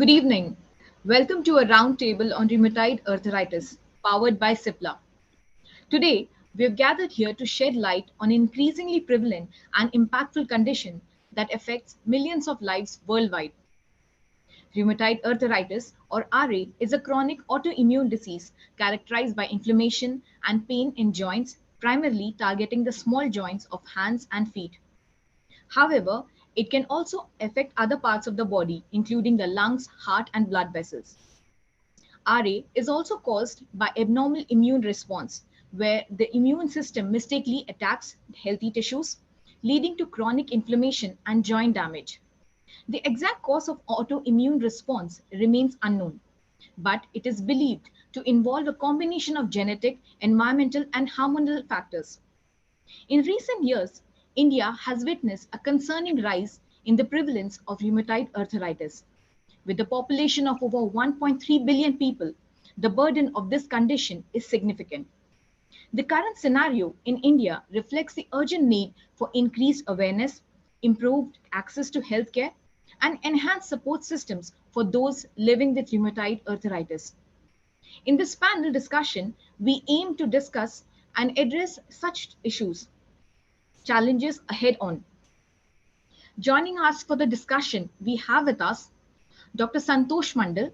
Good evening. Welcome to a roundtable on rheumatoid arthritis, powered by Cipla. Today, we have gathered here to shed light on an increasingly prevalent and impactful condition that affects millions of lives worldwide. Rheumatoid arthritis, or RA, is a chronic autoimmune disease characterized by inflammation and pain in joints, primarily targeting the small joints of hands and feet. However, it can also affect other parts of the body, including the lungs, heart, and blood vessels. RA is also caused by abnormal immune response, where the immune system mistakenly attacks healthy tissues, leading to chronic inflammation and joint damage. The exact cause of autoimmune response remains unknown, but it is believed to involve a combination of genetic, environmental, and hormonal factors. In recent years, India has witnessed a concerning rise in the prevalence of rheumatoid arthritis. With a population of over 1.3 billion people, the burden of this condition is significant. The current scenario in India reflects the urgent need for increased awareness, improved access to healthcare, and enhanced support systems for those living with rheumatoid arthritis. In this panel discussion, we aim to discuss and address such issues, challenges ahead on. Joining us for the discussion, we have with us Dr. Santosh Mandal.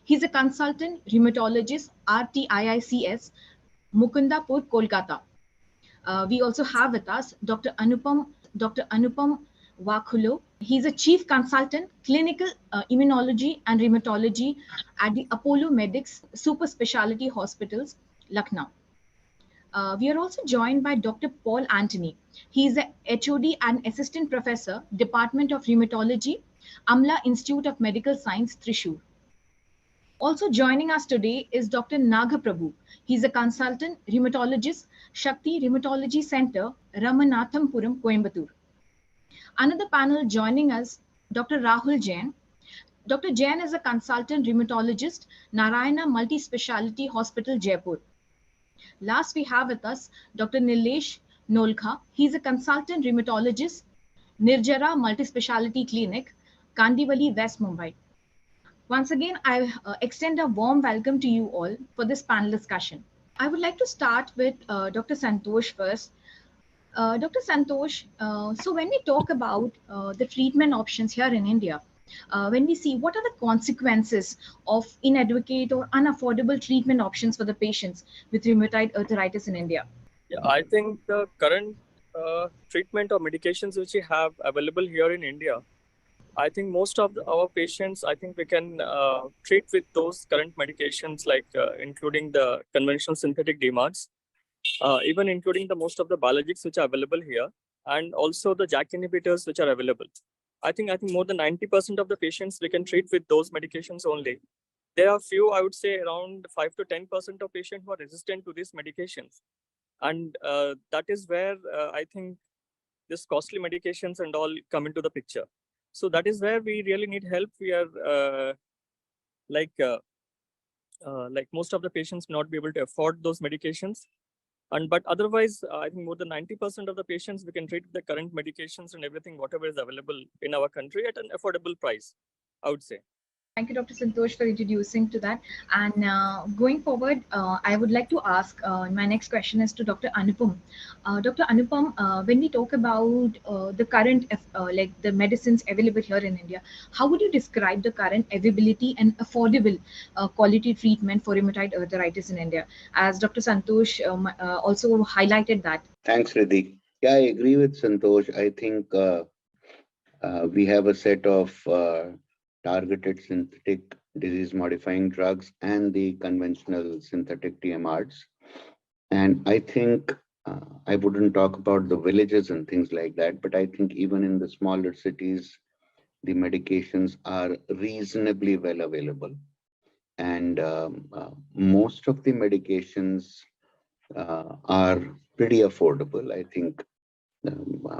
He's a consultant rheumatologist, RTIICS, Mukundapur, Kolkata. We also have with us Dr. Anupam Wakhlu. He's a chief consultant, clinical immunology and rheumatology at the Apollomedics Superspeciality Hospitals, Lucknow. We are also joined by Dr. Paul Antony. He is a HOD and Assistant Professor, Department of Rheumatology, Amala Institute of Medical Science, Thrissur. Also joining us today is Dr. Nagaprabhu. He's a consultant rheumatologist, Sakthi Rheumatology Center, Ramanathapuram, Coimbatore. Another panel joining us, Dr. Rahul Jain. Dr. Jain is a consultant rheumatologist, Narayana Multispeciality Hospital, Jaipur. Last, we have with us Dr. Nilesh Nolkha. He's a consultant rheumatologist, Nirjara Multispeciality Clinic, Kandivali, West Mumbai. Once again, I extend a warm welcome to you all for this panel discussion. I would like to start with Dr. Santosh first. Dr. Santosh, so when we talk about the treatment options here in India, when we see what are the consequences of inadequate or unaffordable treatment options for the patients with rheumatoid arthritis in India? Yeah, I think the current treatment or medications which we have available here in India, I think most of our patients, I think we can treat with those current medications, like including the conventional synthetic DMARDs, even including the most of the biologics which are available here, and also the JAK inhibitors which are available. I think more than 90% of the patients we can treat with those medications only. There are few, I would say around 5 to 10% of patients who are resistant to these medications. And that is where I think this costly medications and all come into the picture. So that is where we really need help. We are like most of the patients not be able to afford those medications. But otherwise, I think more than 90% of the patients we can treat with the current medications and everything, whatever is available in our country at an affordable price, I would say. Thank you, Dr. Santosh, for introducing to that. And going forward, I would like to ask, my next question is to Dr. Anupam. Dr. Anupam, when we talk about the current, like the medicines available here in India, how would you describe the current availability and affordable quality treatment for rheumatoid arthritis in India? As Dr. Santosh also highlighted that. Thanks, Riddhi. Yeah, I agree with Santosh. I think we have a set of targeted synthetic disease modifying drugs and the conventional synthetic DMRs. And I think I wouldn't talk about the villages and things like that, but I think even in the smaller cities, the medications are reasonably well available. And most of the medications are pretty affordable. I think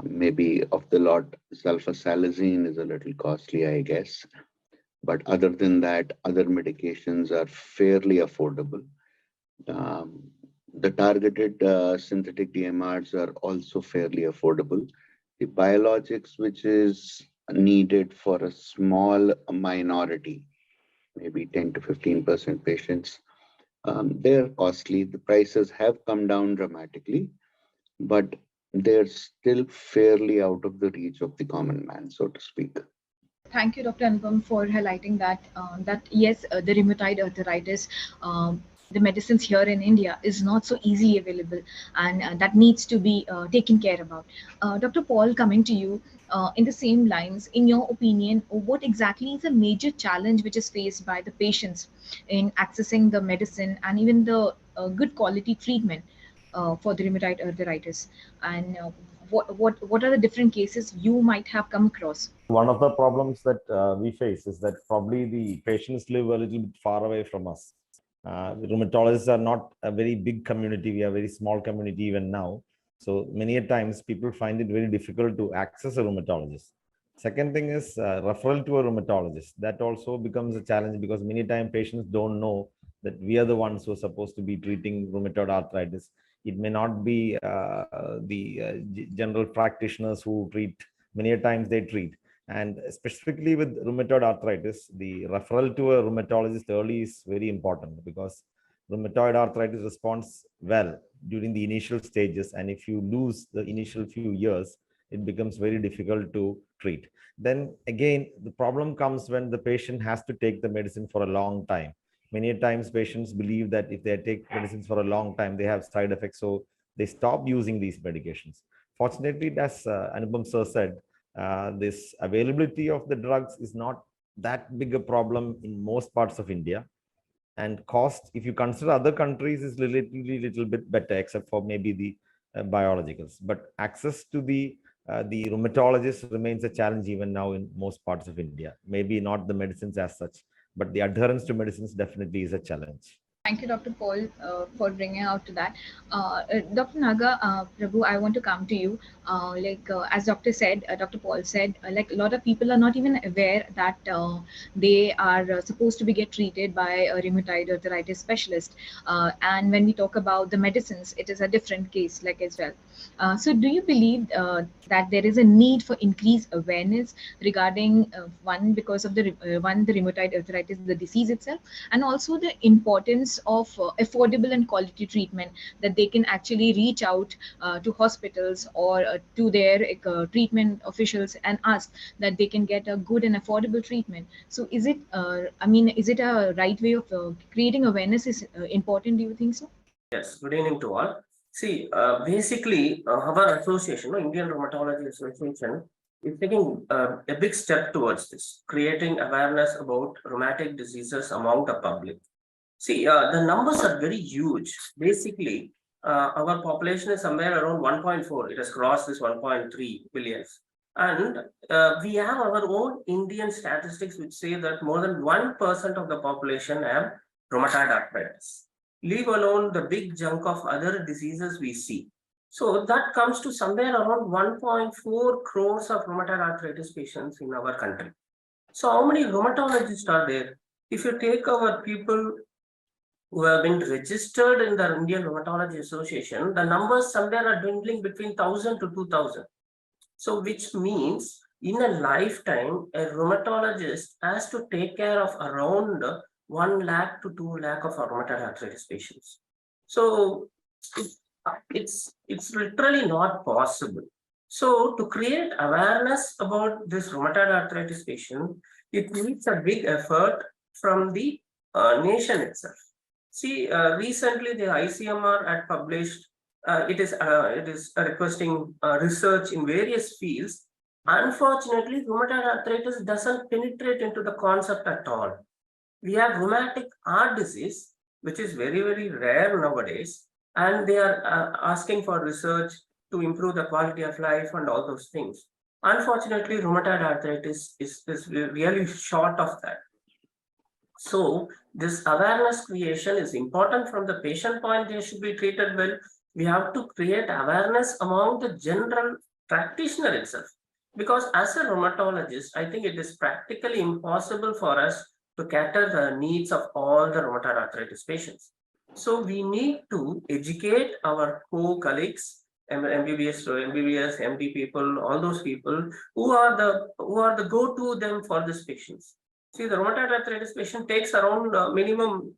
maybe of the lot, sulfasalazine is a little costly, I guess. But other than that, other medications are fairly affordable. The targeted synthetic DMRs are also fairly affordable. The biologics, which is needed for a small minority, maybe 10 to 15% patients. They're costly. The prices have come down dramatically, but they're still fairly out of the reach of the common man, so to speak. Thank you, Dr. Anupam, for highlighting that yes, the rheumatoid arthritis, the medicines here in India is not so easily available, and that needs to be taken care about. Dr. Paul, coming to you in the same lines, in your opinion, what exactly is a major challenge which is faced by the patients in accessing the medicine and even the good quality treatment for the rheumatoid arthritis, and what are the different cases you might have come across? One of the problems that we face is that probably the patients live a little bit far away from us. Rheumatologists are not a very big community. We are a very small community even now. So many a times people find it very difficult to access a rheumatologist. Second thing is referral to a rheumatologist. That also becomes a challenge because many times patients don't know that we are the ones who are supposed to be treating rheumatoid arthritis. It may not be the general practitioners who treat. Many a times they treat. And specifically with rheumatoid arthritis, the referral to a rheumatologist early is very important because rheumatoid arthritis responds well during the initial stages. And if you lose the initial few years, it becomes very difficult to treat. Then again, the problem comes when the patient has to take the medicine for a long time. Many times patients believe that if they take medicines for a long time, they have side effects. So they stop using these medications. Fortunately, as Anupam sir said, this availability of the drugs is not that big a problem in most parts of India. And cost, if you consider other countries, is relatively little bit better, except for maybe the biologicals. But access to the rheumatologist remains a challenge even now in most parts of India. Maybe not the medicines as such, but the adherence to medicines definitely is a challenge. Thank you, Dr. Paul, for bringing out to that. Dr. Prabhu, I want to come to you. As Dr. Paul said, like a lot of people are not even aware that they are supposed to be get treated by a rheumatoid arthritis specialist. And when we talk about the medicines, it is a different case, like as well. So, do you believe that there is a need for increased awareness regarding one because of the rheumatoid arthritis, the disease itself, and also the importance of affordable and quality treatment, that they can actually reach out to hospitals or to their treatment officials and ask that they can get a good and affordable treatment? So is it is it a right way of creating awareness is important, do you think so? Yes, good evening to all. See, basically, our association, Indian Rheumatology Association, is taking a big step towards this, creating awareness about rheumatic diseases among the public. See, the numbers are very huge. Basically, our population is somewhere around 1.4. It has crossed this 1.3 billions. And we have our own Indian statistics which say that more than 1% of the population have rheumatoid arthritis, leave alone the big chunk of other diseases we see. So that comes to somewhere around 1.4 crores of rheumatoid arthritis patients in our country. So how many rheumatologists are there? If you take our people who have been registered in the Indian Rheumatology Association, the numbers somewhere are dwindling between 1,000 to 2,000. So which means in a lifetime, a rheumatologist has to take care of around 1 lakh to 2 lakh of rheumatoid arthritis patients. So it's literally not possible. So to create awareness about this rheumatoid arthritis patient, it needs a big effort from the nation itself. See, recently the ICMR had published, it is requesting research in various fields. Unfortunately, rheumatoid arthritis doesn't penetrate into the concept at all. We have rheumatic heart disease, which is very, very rare nowadays, and they are asking for research to improve the quality of life and all those things. Unfortunately, rheumatoid arthritis is really short of that. So this awareness creation is important from the patient point. They should be treated well. We have to create awareness among the general practitioner itself. Because as a rheumatologist, I think it is practically impossible for us to cater the needs of all the rheumatoid arthritis patients. So we need to educate our co-colleagues, MBBS, MBBS, MD people, all those people who are the go-to them for these patients. See, the rheumatoid arthritis patient takes around minimum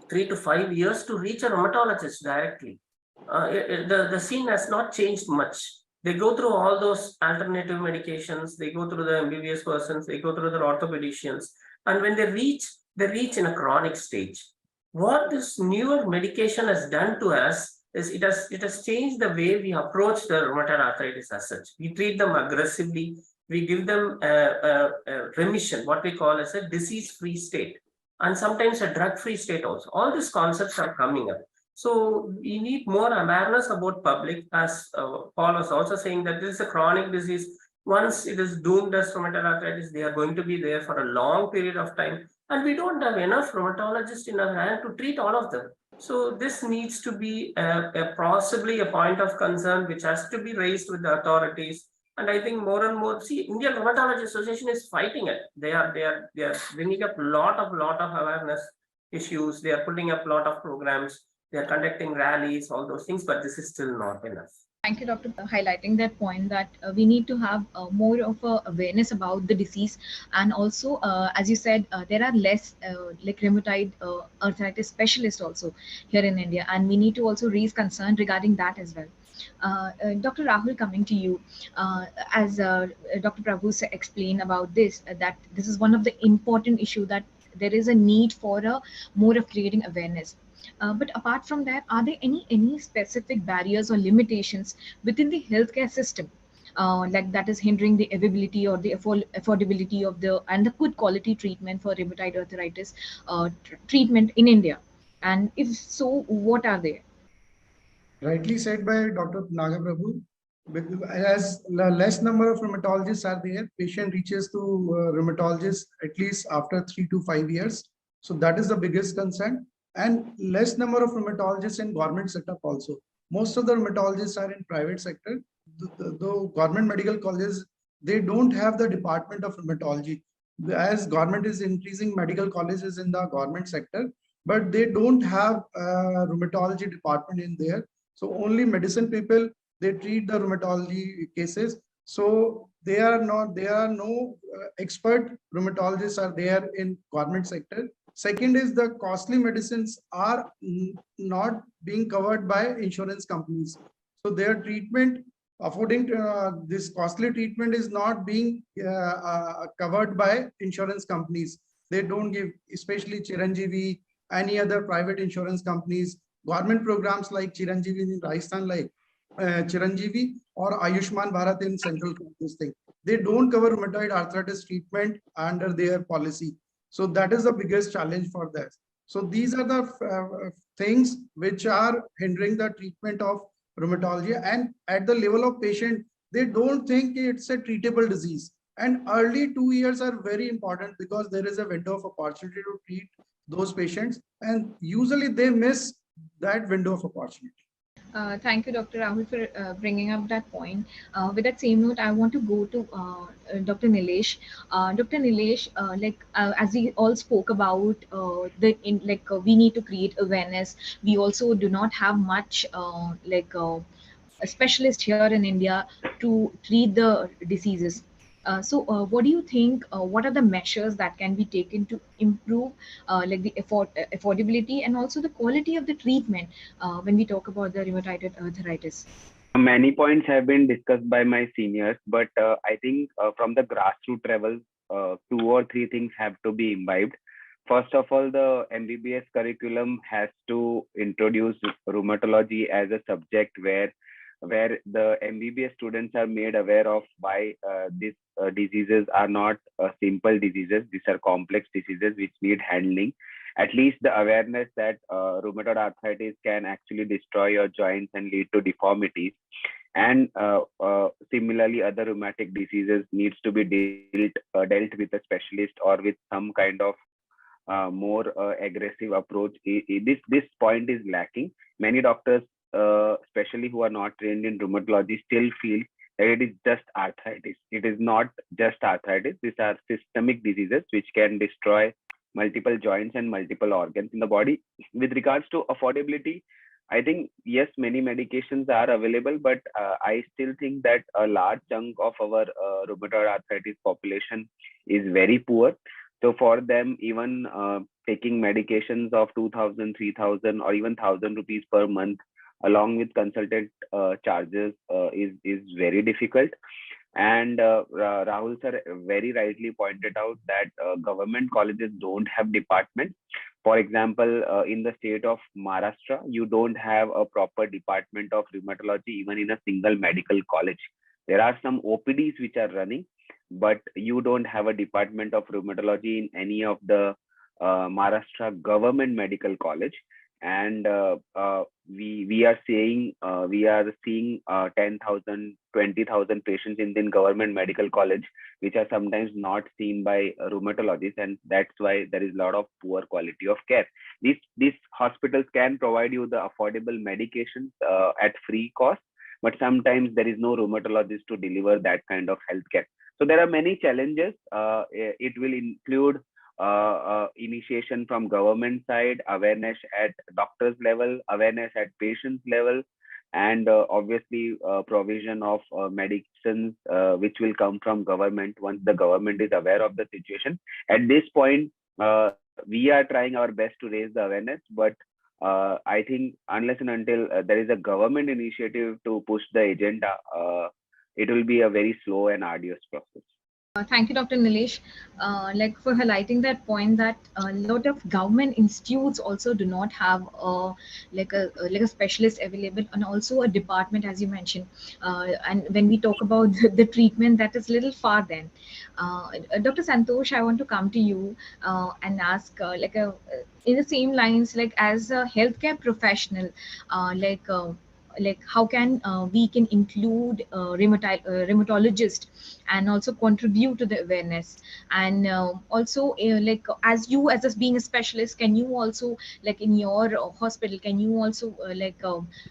3 to 5 years to reach a rheumatologist directly. The scene has not changed much. They go through all those alternative medications, they go through the MBBS persons, they go through the orthopedicians, and when they reach in a chronic stage. What this newer medication has done to us is it has changed the way we approach the rheumatoid arthritis as such. We treat them aggressively, we give them a remission, what we call as a disease-free state, and sometimes a drug-free state also. All these concepts are coming up. So we need more awareness about public, as Paul was also saying that this is a chronic disease. Once it is doomed as rheumatoid arthritis, they are going to be there for a long period of time. And we don't have enough rheumatologists in our hand to treat all of them. So this needs to be possibly a point of concern which has to be raised with the authorities. And I think more and more, see, Indian Rheumatology Association is fighting it. They are bringing up lot of awareness issues. They are putting up a lot of programs. They are conducting rallies, all those things, but this is still not enough. Thank you, Doctor, for highlighting that point that we need to have more of a awareness about the disease, and also, as you said, there are less like rheumatoid arthritis specialists also here in India, and we need to also raise concern regarding that as well. Dr. Rahul, coming to you, as Dr. Prabhu explained about this, that this is one of the important issue that there is a need for a more of creating awareness. But apart from that, are there any specific barriers or limitations within the healthcare system, like that is hindering the availability or the affordability of the and the good quality treatment for rheumatoid arthritis treatment in India? And if so, what are they? Rightly said by Dr. Nagaprabhu. As less number of rheumatologists are there, patient reaches to rheumatologist at least after 3 to 5 years. So that is the biggest concern. And less number of rheumatologists in government setup also. Most of the rheumatologists are in private sector. The government medical colleges, they don't have the department of rheumatology. As government is increasing medical colleges in the government sector, but they don't have a rheumatology department in there. So only medicine people, they treat the rheumatology cases. So there are no expert rheumatologists are there in government sector. Second is the costly medicines are not being covered by insurance companies. So their treatment, affording this costly treatment is not being covered by insurance companies. They don't give, especially Chiranjeevi, any other private insurance companies, government programs like Chiranjeevi in Rajasthan, like Chiranjeevi or Ayushman Bharat in central this thing. They don't cover rheumatoid arthritis treatment under their policy. So that is the biggest challenge for that. So these are the things which are hindering the treatment of rheumatology, and at the level of patient, they don't think it's a treatable disease. And early 2 years are very important because there is a window of opportunity to treat those patients, and usually they miss that window of opportunity. Thank you, Dr. Rahul, for bringing up that point. With that same note, I want to go to Dr. Nilesh. Dr. Nilesh, as we all spoke about, we need to create awareness. We also do not have much a specialist here in India to treat the diseases. So, what do you think? What are the measures that can be taken to improve, the affordability and also the quality of the treatment when we talk about the rheumatoid arthritis? Many points have been discussed by my seniors, but I think from the grassroots level, 2 or 3 things have to be imbibed. First of all, the MBBS curriculum has to introduce rheumatology as a subject where the MBBS students are made aware of why these diseases are not simple diseases. These are complex diseases which need handling. At least the awareness that rheumatoid arthritis can actually destroy your joints and lead to deformities. And similarly, other rheumatic diseases needs to be dealt with a specialist or with some kind of more aggressive approach. This point is lacking. Many doctors, especially who are not trained in rheumatology, still feel that it is just arthritis. It is not just arthritis. These are systemic diseases which can destroy multiple joints and multiple organs in the body. With regards to affordability, I think, yes, many medications are available, but I still think that a large chunk of our rheumatoid arthritis population is very poor. So for them, even taking medications of 2,000, 3,000, or even 1,000 rupees per month, along with consultant charges, is very difficult. And Rahul sir very rightly pointed out that government colleges don't have departments. For example, in the state of Maharashtra, you don't have a proper department of rheumatology even in a single medical college. There are some OPDs which are running, but you don't have a department of rheumatology in any of the Maharashtra government medical college. And we are seeing 10,000, 20,000 patients in government medical college, which are sometimes not seen by rheumatologists, and that's why there is a lot of poor quality of care. These hospitals can provide you the affordable medications at free cost, but sometimes there is no rheumatologist to deliver that kind of healthcare. So there are many challenges. It will include initiation from government side, awareness at doctors level, awareness at patients level, and obviously provision of medicines which will come from government once the government is aware of the situation. At this point, we are trying our best to raise the awareness, but I think unless and until there is a government initiative to push the agenda, it will be a very slow and arduous process. Thank you, Dr. Nilesh, like for highlighting that point that a lot of government institutes also do not have like a specialist available, and also a department, as you mentioned. And when we talk about the treatment, that is little far. Then, Dr. Santosh, I want to come to you and ask in the same lines, like as a healthcare professional, like how can we can include rheumatologist and also contribute to the awareness, and also like as you as being a specialist, can you also like in your hospital, can you also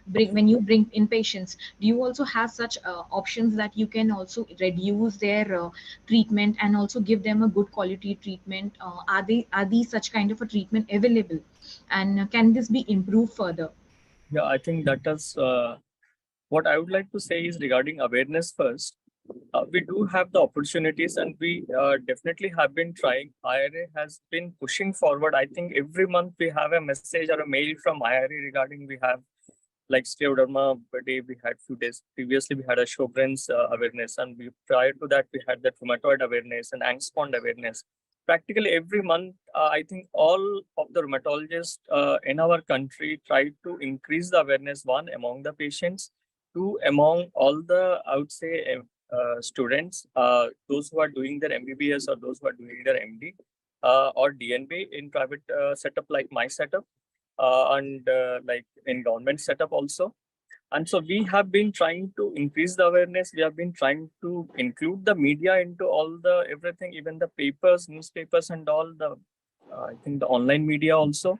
bring, when you bring in patients, do you also have such options that you can also reduce their treatment and also give them a good quality treatment? Are these such kind of a treatment available, and can this be improved further? Yeah, I think that is what I would like to say is regarding awareness first. We do have the opportunities, and we definitely have been trying. IRA has been pushing forward. I think every month we have a message or a mail from IRA regarding we have like scleroderma day. We had few days previously. We had a Sjogren's awareness, and prior to that we had the rheumatoid awareness and angst awareness. Practically every month, I think all of the rheumatologists in our country try to increase the awareness, one, among the patients, two, among all the, I would say, students, those who are doing their MBBS or those who are doing their MD or DNB in private setup like my setup, and like in government setup also. And so we have been trying to increase the awareness. We have been trying to include the media into all the everything, even the papers, newspapers, and all the I think the online media also.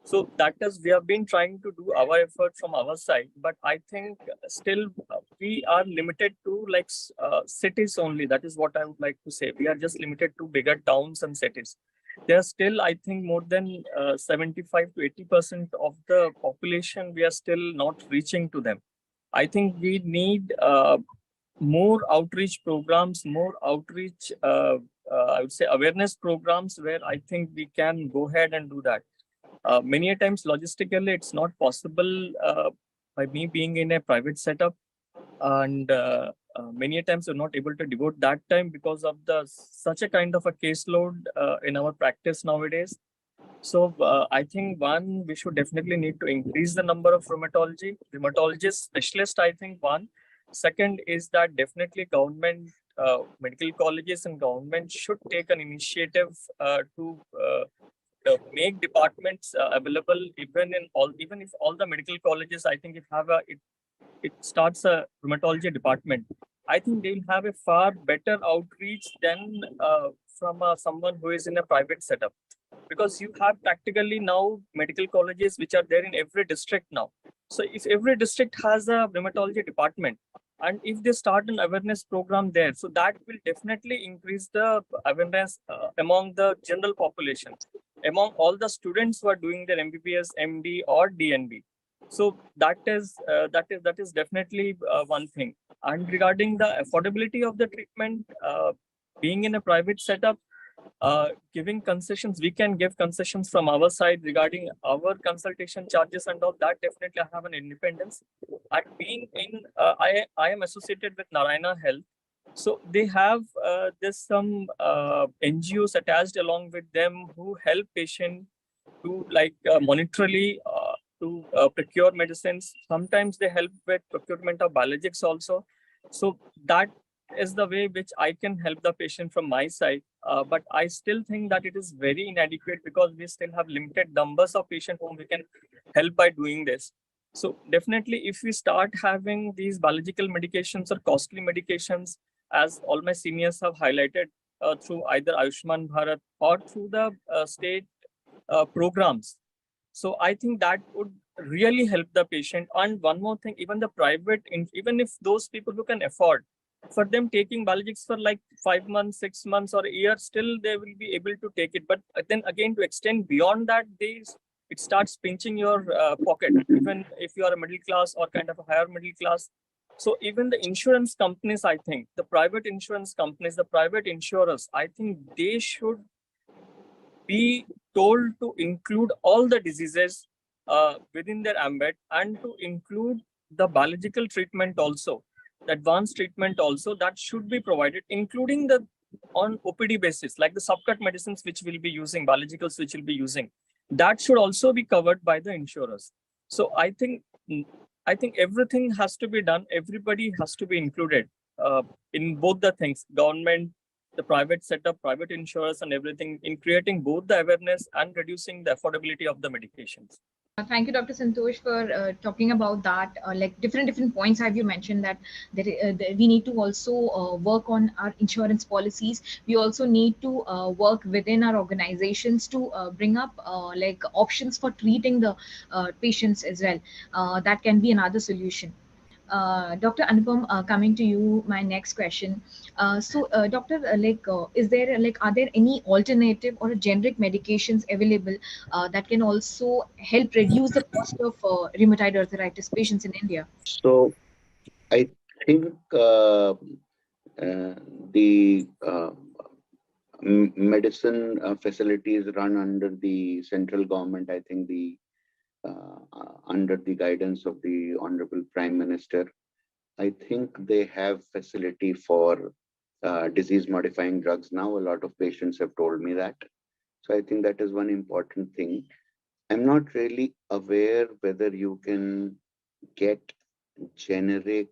So that is, we have been trying to do our effort from our side, but I think still we are limited to like cities only. That is what I would like to say. We are just limited to bigger towns and cities. There are still, I think, more than 75 to 80% of the population, we are still not reaching to them. I think we need more outreach programs, more outreach, I would say awareness programs, where I think we can go ahead and do that. Many a times logistically it's not possible by me being in a private setup, and many a times we're not able to devote that time because of the such a kind of a caseload in our practice nowadays. So I think one, we should definitely need to increase the number of rheumatologists, specialists, I think one. Second is that definitely government medical colleges and government should take an initiative to make departments available even if all the medical colleges, I think, if have it starts a rheumatology department, I think they'll have a far better outreach than from someone who is in a private setup, because you have practically now medical colleges which are there in every district now. So if every district has a rheumatology department, and if they start an awareness program there, so that will definitely increase the awareness among the general population, among all the students who are doing their MBBS, MD, or DNB. So that is definitely one thing. And regarding the affordability of the treatment, being in a private setup, giving concessions. We can give concessions from our side regarding our consultation charges and all that. Definitely, I have an independence. And being in, I am associated with Narayana Health. So they have there's some NGOs attached along with them who help patient to like monetarily to procure medicines. Sometimes they help with procurement of biologics also. So that is the way which I can help the patient from my side. But I still think that it is very inadequate because we still have limited numbers of patients whom we can help by doing this. So definitely, if we start having these biological medications or costly medications, as all my seniors have highlighted, through either Ayushman Bharat or through the state programs. So I think that would really help the patient. And one more thing, even the private, even if those people who can afford, for them taking biologics for like 5 months, 6 months or a year, still they will be able to take it. But then again, to extend beyond that, it starts pinching your pocket, even if you are a middle class or kind of a higher middle class. So even the insurance companies, I think, the private insurance companies, the private insurers, I think they should be told to include all the diseases within their ambit and to include the biological treatment also, the advanced treatment also that should be provided, including the on OPD basis, like the subcut medicines which we'll be using, biologicals which we'll be using, that should also be covered by the insurers. So I think everything has to be done. Everybody has to be included in both the things, government, the private setup, private insurers and everything, in creating both the awareness and reducing the affordability of the medications. Thank you, Dr. Santosh, for talking about that. Like different points have you mentioned that we need to also work on our insurance policies. We also need to work within our organizations to bring up like options for treating the patients as well. That can be another solution. Dr. Anupam, coming to you, my next question. Doctor, is there are there any alternative or generic medications available that can also help reduce the cost of rheumatoid arthritis patients in India? So I think the medicine facilities run under the central government. I think the under the guidance of the Honorable Prime Minister, I think they have facility for disease-modifying drugs now. A lot of patients have told me that. So I think that is one important thing. I'm not really aware whether you can get generic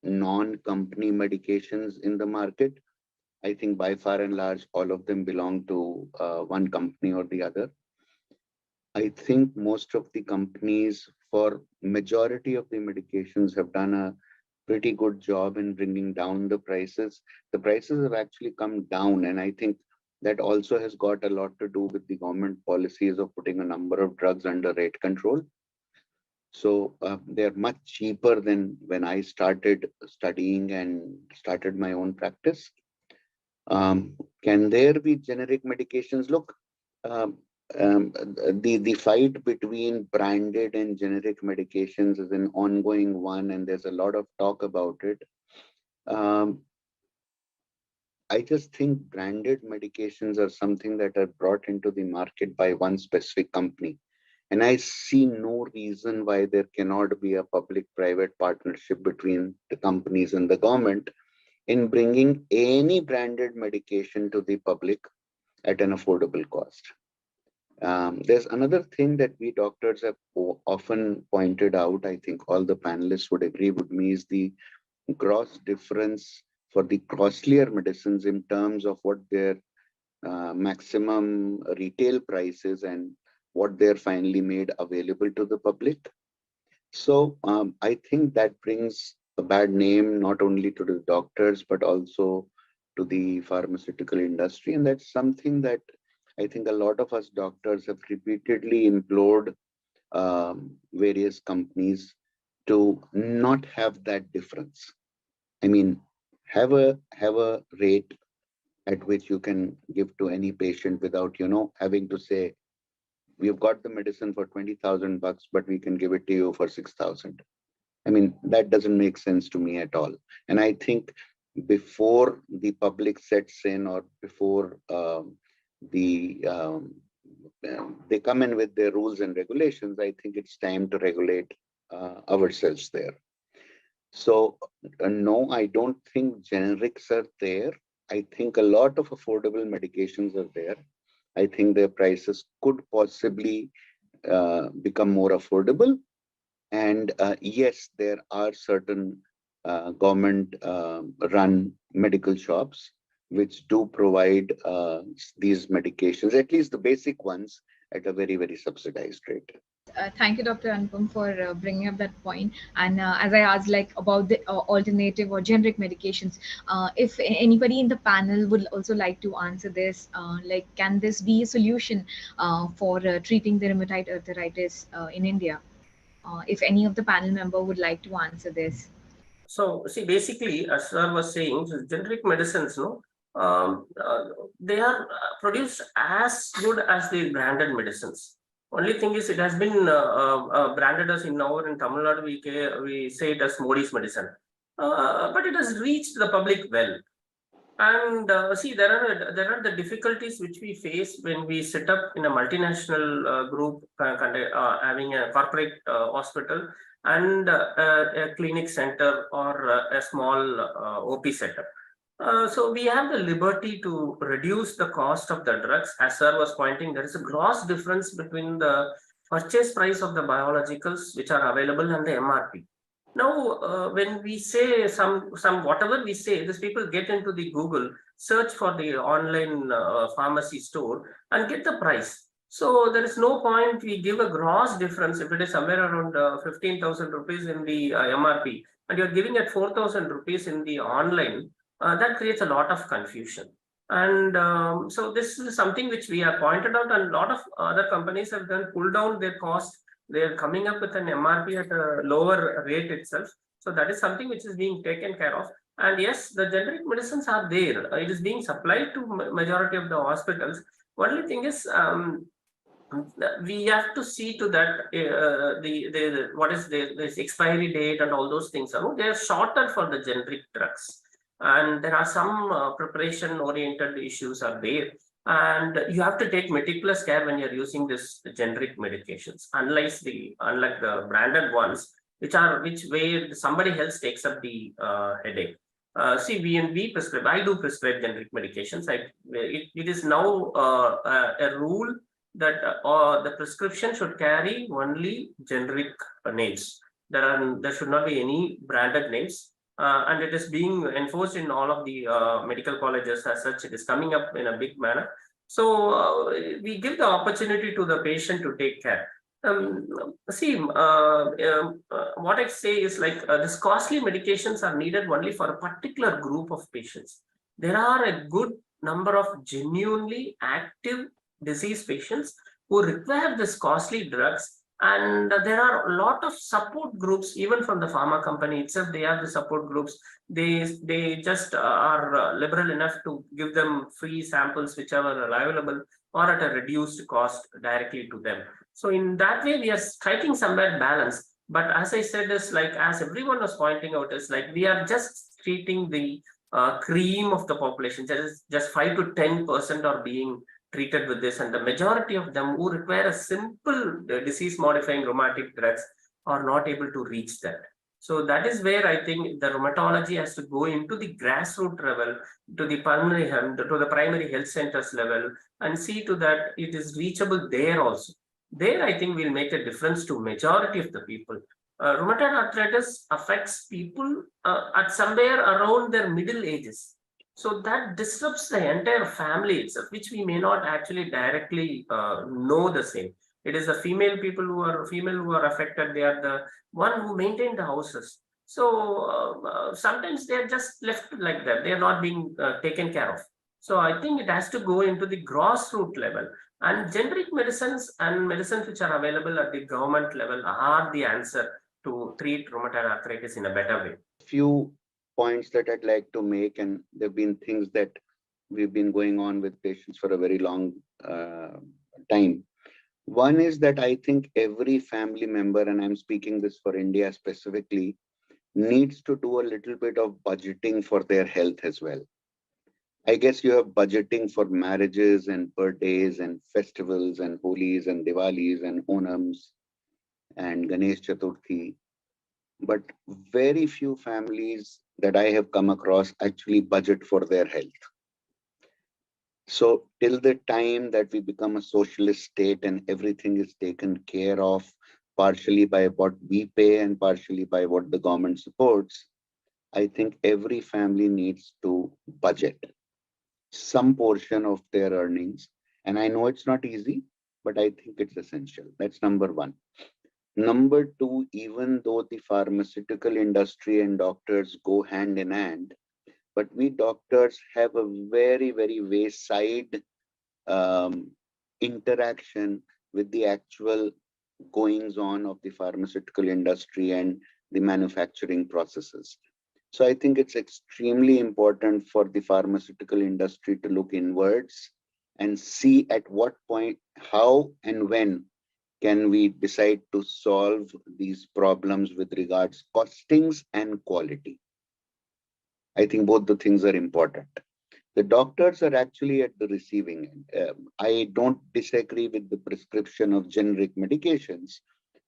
non-company medications in the market. I think by far and large, all of them belong to one company or the other. I think most of the companies for majority of the medications have done a pretty good job in bringing down the prices. The prices have actually come down, and I think that also has got a lot to do with the government policies of putting a number of drugs under rate control. So they're much cheaper than when I started studying and started my own practice. Can there be generic medications? Look, the fight between branded and generic medications is an ongoing one, and there's a lot of talk about it. I just think branded medications are something that are brought into the market by one specific company. And I see no reason why there cannot be a public-private partnership between the companies and the government in bringing any branded medication to the public at an affordable cost. There's another thing that we doctors have often pointed out, I think all the panelists would agree with me, is the gross difference for the costlier medicines in terms of what their maximum retail price is and what they're finally made available to the public. So I think that brings a bad name not only to the doctors, but also to the pharmaceutical industry. And that's something that I think a lot of us doctors have repeatedly implored various companies to not have that difference. I mean, have a rate at which you can give to any patient without, having to say, we've got the medicine for 20,000 bucks, but we can give it to you for 6,000. I mean, that doesn't make sense to me at all. And I think before the public sets in or before they come in with their rules and regulations. I think it's time to regulate ourselves there. So no, I don't think generics are there. I think a lot of affordable medications are there. I think their prices could possibly become more affordable. And yes, there are certain government run medical shops which do provide these medications, at least the basic ones, at a very, very subsidized rate. Thank you, Dr. Anupam, for bringing up that point. And as I asked, like about the alternative or generic medications, if anybody in the panel would also like to answer this, like can this be a solution for treating the rheumatoid arthritis in India? If any of the panel member would like to answer this. So, see, basically, as sir was saying, so generic medicines, no, they are produced as good as the branded medicines. Only thing is, it has been branded as in our in Tamil Nadu, we say it as Modi's medicine, but it has reached the public well. And see, there are the difficulties which we face when we set up in a multinational group, having a corporate hospital and a clinic center or a small OP setup. So we have the liberty to reduce the cost of the drugs. As sir was pointing, there is a gross difference between the purchase price of the biologicals which are available and the MRP. Now, when we say some whatever we say, these people get into the Google, search for the online pharmacy store and get the price. So there is no point we give a gross difference if it is somewhere around 15,000 rupees in the MRP and you're giving at 4,000 rupees in the online. That creates a lot of confusion. And so this is something which we have pointed out, and a lot of other companies have done pull down their cost. They're coming up with an MRP at a lower rate itself. So that is something which is being taken care of. And yes, the generic medicines are there. It is being supplied to majority of the hospitals. Only thing is, we have to see to that the what is this expiry date and all those things. They are shorter for the generic drugs, and there are some preparation oriented issues are there. And you have to take meticulous care when you're using this generic medications, unlike the branded ones, which where somebody else takes up the headache. See, we prescribe. I do prescribe generic medications. It is now a rule that the prescription should carry only generic names. There should not be any branded names. And it is being enforced in all of the medical colleges as such. It is coming up in a big manner. So we give the opportunity to the patient to take care. What I say is like these costly medications are needed only for a particular group of patients. There are a good number of genuinely active disease patients who require this costly drugs. And there are a lot of support groups, even from the pharma company itself. They have the support groups. They just are liberal enough to give them free samples whichever are available or at a reduced cost directly to them. So in that way, we are striking somewhere balance. But as I said, is like as everyone was pointing out, is like we are just treating the cream of the population. Just 5 to 10% are being treated with this, and the majority of them who require a simple disease-modifying rheumatic drugs are not able to reach that. So that is where I think the rheumatology has to go into the grassroots level, to the primary health centers level, and see to that it is reachable there also. There, I think we'll make a difference to majority of the people. Rheumatoid arthritis affects people at somewhere around their middle ages. So that disrupts the entire family itself, which we may not actually directly know the same. It is the female who are affected. They are the one who maintain the houses. So sometimes they are just left like that. They are not being taken care of. So I think it has to go into the grassroots level. And generic medicines and medicines which are available at the government level are the answer to treat rheumatoid arthritis in a better way. Few points that I'd like to make, and there have been things that we've been going on with patients for a very long time. One is that I think every family member, and I'm speaking this for India specifically, needs to do a little bit of budgeting for their health as well. I guess you have budgeting for marriages and birthdays and festivals and Holis and Diwalis and Onams and Ganesh Chaturthi. But very few families that I have come across actually budget for their health. So till the time that we become a socialist state and everything is taken care of partially by what we pay and partially by what the government supports, I think every family needs to budget some portion of their earnings. And I know it's not easy, but I think it's essential. That's number one. Number two, even though the pharmaceutical industry and doctors go hand in hand, but we doctors have a very, very wayside interaction with the actual goings on of the pharmaceutical industry and the manufacturing processes. So I think it's extremely important for the pharmaceutical industry to look inwards and see at what point, how and when can we decide to solve these problems with regards costings and quality. I think both the things are important. The doctors are actually at the receiving end. I don't disagree with the prescription of generic medications,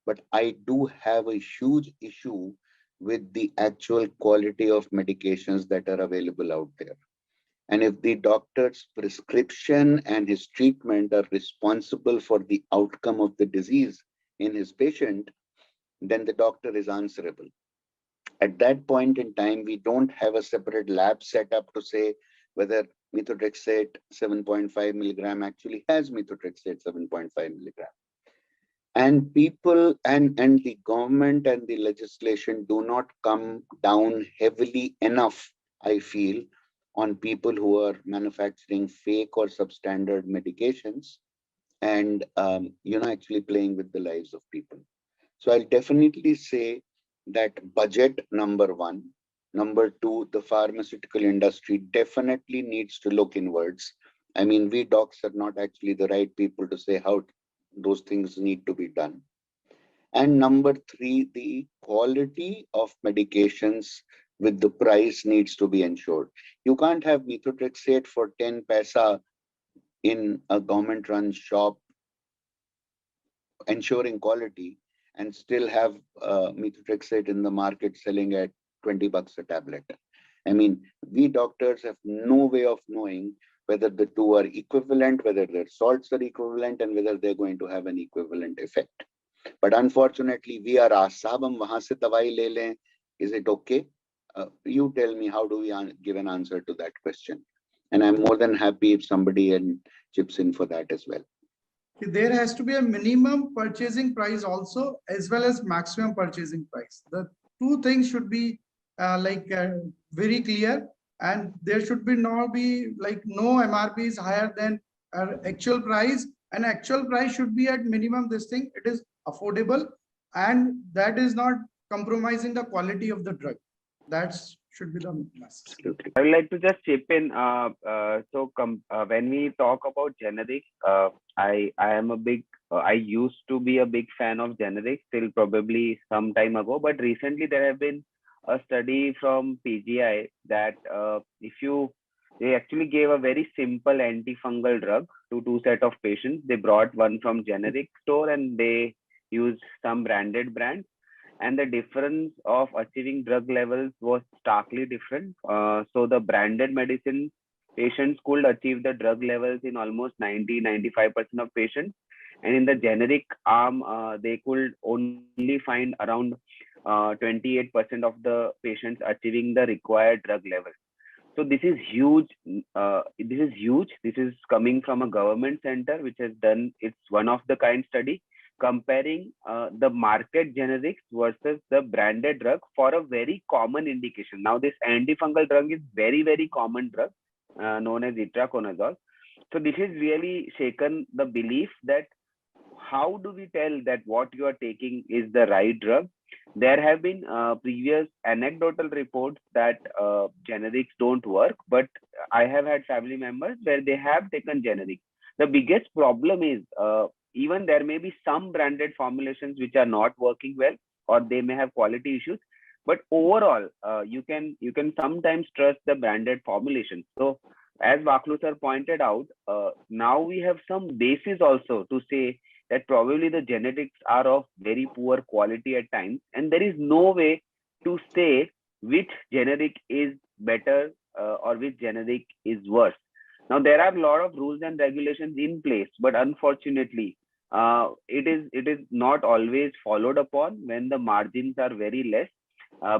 but I do have a huge issue with the actual quality of medications that are available out there. And if the doctor's prescription and his treatment are responsible for the outcome of the disease in his patient, then the doctor is answerable. At that point in time, we don't have a separate lab set up to say whether methotrexate 7.5 milligram actually has methotrexate 7.5 milligram. And people and the government and the legislation do not come down heavily enough, I feel, on people who are manufacturing fake or substandard medications and actually playing with the lives of people. So I'll definitely say that budget, number one. Number two, the pharmaceutical industry definitely needs to look inwards. I mean, we docs are not actually the right people to say how those things need to be done. And number three, the quality of medications with the price needs to be ensured. You can't have methotrexate for 10 paisa in a government-run shop ensuring quality and still have methotrexate in the market selling at 20 bucks a tablet. I mean, we doctors have no way of knowing whether the two are equivalent, whether their salts are equivalent, and whether they're going to have an equivalent effect. But unfortunately, we are asked, "Sahab, hum wahan se dawai le lein. Is it okay?" You tell me, how do we give an answer to that question? And I'm more than happy if somebody chips in for that as well. There has to be a minimum purchasing price also, as well as maximum purchasing price. The two things should be very clear, and there should be no MRP is higher than actual price, and actual price should be at minimum this thing. It is affordable, and that is not compromising the quality of the drug. That should be the message. I would like to just chip in. When we talk about generics, I am a big. I used to be a big fan of generics till probably some time ago, but recently there have been a study from PGI that they actually gave a very simple antifungal drug to two set of patients. They brought one from generic store and they used some branded brand. And the difference of achieving drug levels was starkly different. So the branded medicine patients could achieve the drug levels in almost 90-95% of patients. And in the generic arm, they could only find around 28% of the patients achieving the required drug level. So this is huge. This is coming from a government center which has done its one of the kind study comparing the market generics versus the branded drug for a very common indication. Now, this antifungal drug is very, very common drug known as itraconazole. So this has really shaken the belief that how do we tell that what you are taking is the right drug? There have been previous anecdotal reports that generics don't work, but I have had family members where they have taken generics. The biggest problem is even there may be some branded formulations which are not working well, or they may have quality issues. But overall, you can sometimes trust the branded formulation. So as Wakhlu sir pointed out, now we have some basis also to say that probably the genetics are of very poor quality at times, and there is no way to say which generic is better or which generic is worse. Now there are a lot of rules and regulations in place, but unfortunately, it is not always followed upon when the margins are very less.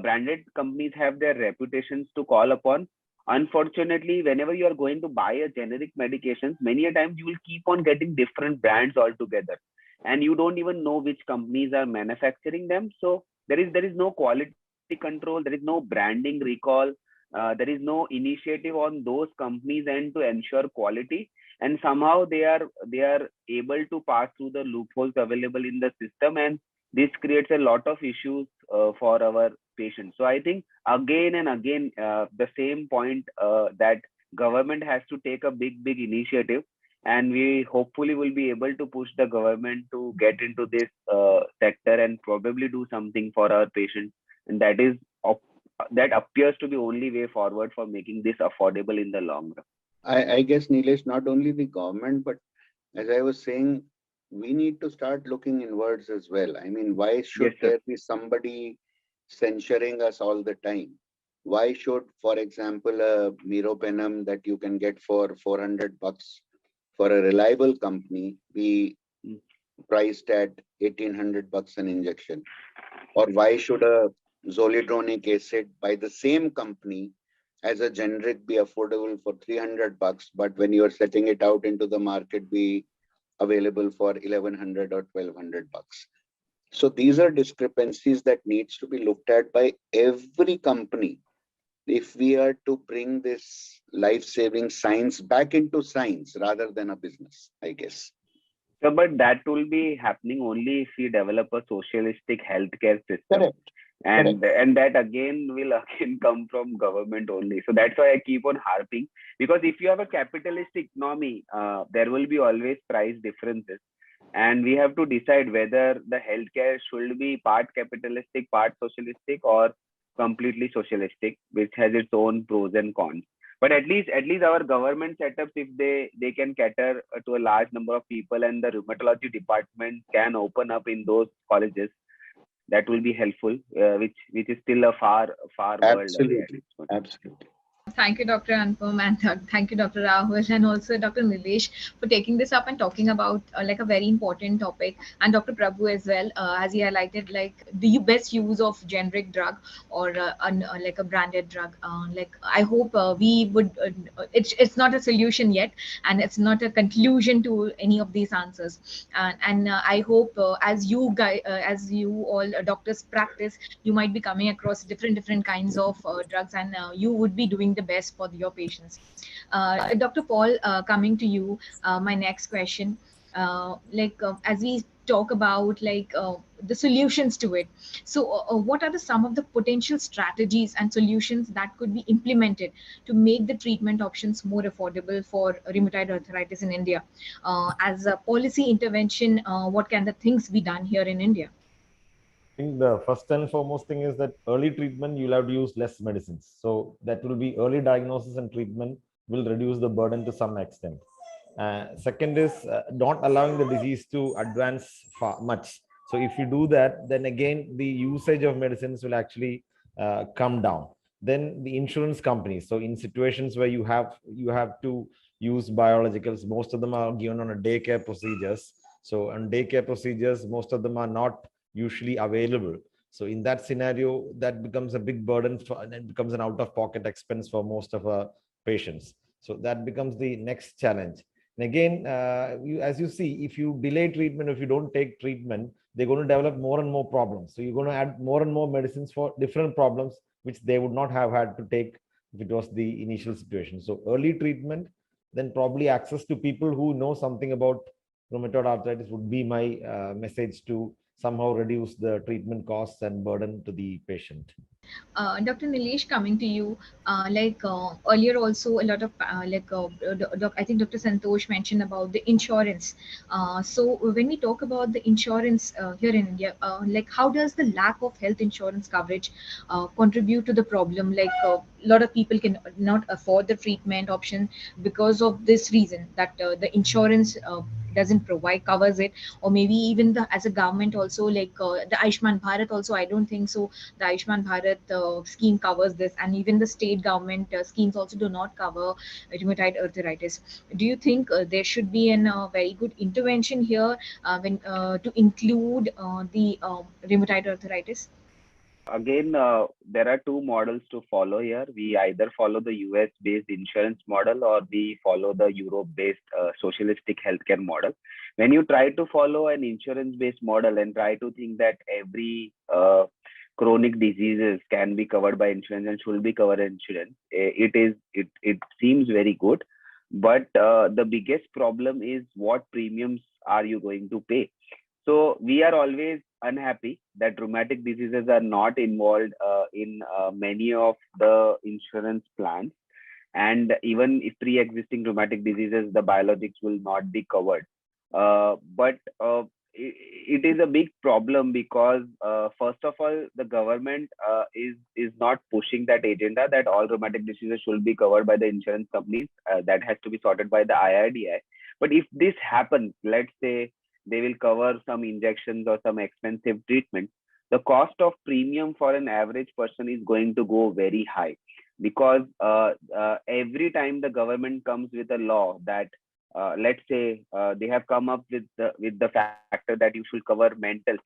Branded companies have their reputations to call upon. Unfortunately, whenever you are going to buy a generic medications, many a times you will keep on getting different brands altogether, and you don't even know which companies are manufacturing them. So there is no quality control, there is no branding recall, there is no initiative on those companies and to ensure quality, and somehow they are able to pass through the loopholes available in the system, and this creates a lot of issues for our patients. So I think again and again, the same point, that government has to take a big initiative, and we hopefully will be able to push the government to get into this sector and probably do something for our patients, and that appears to be only way forward for making this affordable in the long run. I guess, Nilesh, not only the government, but as I was saying, we need to start looking inwards as well. I mean, why Yes, should sir. there be somebody censuring us all the time? Why should, for example, a meropenem that you can get for 400 bucks for a reliable company be Mm. priced at 1800 bucks an injection? Or why should a zoledronic acid by the same company as a generic be affordable for 300 bucks, but when you're setting it out into the market be available for 1100 or 1200 bucks? So these are discrepancies that needs to be looked at by every company if we are to bring this life-saving science back into science rather than a business, I guess. So, but that will be happening only if we develop a socialistic healthcare system, Correct. Correct. and that again will again come from government only. So that's why I keep on harping, because if you have a capitalist economy, there will be always price differences, and we have to decide whether the healthcare should be part capitalistic, part socialistic, or completely socialistic, which has its own pros and cons. But at least our government setups, if they can cater to a large number of people, and the rheumatology department can open up in those colleges, that will be helpful, which is still a far world away at Absolutely. this point. Absolutely. Thank you, Dr. Anupam, and thank you, Dr. Rahul, and also Dr. Nilesh for taking this up and talking about like a very important topic, and Dr. Prabhu as well, as he highlighted, like the best use of generic drug or like a branded drug. Like I hope we would. It's not a solution yet, and it's not a conclusion to any of these answers. And I hope as you guys, as you all doctors practice, you might be coming across different kinds of drugs, and you would be doing the best for your patients. Dr. Paul, coming to you, my next question, as we talk about the solutions to it, so what are some of the potential strategies and solutions that could be implemented to make the treatment options more affordable for rheumatoid arthritis in India? As a policy intervention, what can the things be done here in India? I think the first and foremost thing is that early treatment, you'll have to use less medicines. So that will be early diagnosis and treatment will reduce the burden to some extent. Second is not allowing the disease to advance much. So if you do that, then again, the usage of medicines will actually come down. Then the insurance companies. So in situations where you have to use biologicals, most of them are given on a daycare procedures. So on daycare procedures, most of them are not usually available. So in that scenario, that becomes a big burden and it becomes an out-of-pocket expense for most of our patients. So that becomes the next challenge. And again, as you see, if you delay treatment, if you don't take treatment, they're going to develop more and more problems. So you're going to add more and more medicines for different problems, which they would not have had to take if it was the initial situation. So early treatment, then probably access to people who know something about rheumatoid arthritis would be my message to somehow reduce the treatment costs and burden to the patient. Dr. Nilesh, coming to you, earlier also a lot of I think Dr. Santosh mentioned about the insurance. So when we talk about the insurance here in India, how does the lack of health insurance coverage contribute to the problem? A lot of people can not afford the treatment option because of this reason that the insurance doesn't provide covers it, or maybe even the as a government also the Aishman Bharat also, I don't think so the Aishman Bharat scheme covers this, and even the state government schemes also do not cover rheumatoid arthritis. Do you think there should be a very good intervention here when to include the rheumatoid arthritis? Again, there are two models to follow here. We either follow the US based insurance model or we follow the Europe based socialistic healthcare model. When you try to follow an insurance based model and try to think that every chronic diseases can be covered by insurance and should be covered by insurance, it seems very good. But the biggest problem is what premiums are you going to pay? So we are always unhappy that rheumatic diseases are not involved in many of the insurance plans. And even if pre-existing rheumatic diseases, the biologics will not be covered. But it is a big problem because first of all, the government is not pushing that agenda that all rheumatic diseases should be covered by the insurance companies. That has to be sorted by the IRDI. But if this happens, let's say they will cover some injections or some expensive treatments, the cost of premium for an average person is going to go very high because every time the government comes with a law that let's say they have come up with the factor that you should cover